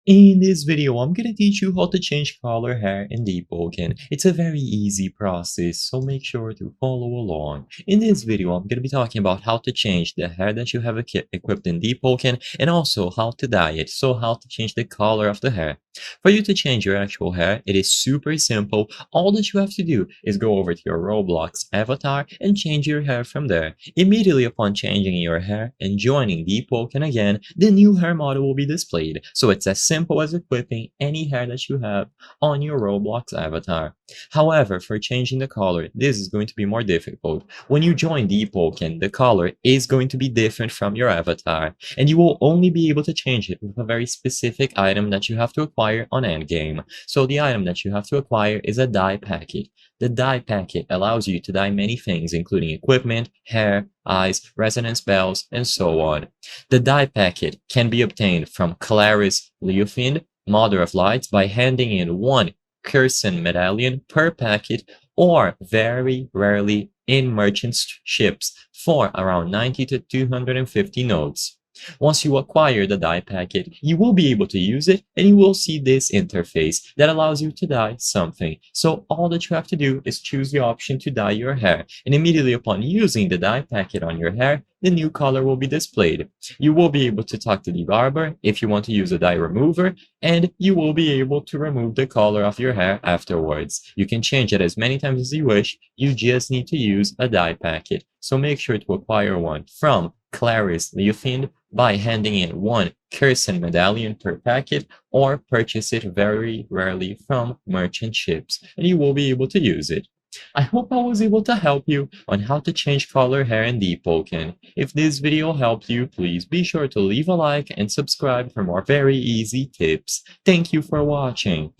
In this video, I'm gonna teach you how to change color hair in Deepwoken. It's a very easy process, so make sure to follow along. In this video, I'm gonna be talking about how to change the hair that you have equipped in Deepwoken and also how to dye it, so how to change the color of the hair. For you to change your actual hair, it is super simple. All that you have to do is go over to your Roblox avatar and change your hair from there. Immediately upon changing your hair and joining Deepwoken again, the new hair model will be displayed. So it's as simple as equipping any hair that you have on your Roblox avatar. However, for changing the color, this is going to be more difficult. When you join Deepwoken, the color is going to be different from your avatar, and you will only be able to change it with a very specific item that you have to acquire on endgame. So the item that you have to acquire is a dye packet. The dye packet allows you to dye many things, including equipment, hair, eyes, resonance bells, and so on. The dye packet can be obtained from Claris Leofind, Mother of Lights, by handing in one Curson medallion per packet, or very rarely in merchant ships for around 90 to 250 nodes. Once you acquire the dye packet, you will be able to use it and you will see this interface that allows you to dye something. So all that you have to do is choose the option to dye your hair, and immediately upon using the dye packet on your hair, the new color will be displayed. You will be able to talk to the barber if you want to use a dye remover, and you will be able to remove the color of your hair afterwards. You can change it as many times as you wish, you just need to use a dye packet. So make sure to acquire one from Claris Leofind by handing in one Curson medallion per packet, or purchase it very rarely from merchant ships, and you will be able to use it. I hope I was able to help you on how to change color hair in Deepwoken. If this video helped you, please be sure to leave a like and subscribe for more very easy tips. Thank you for watching.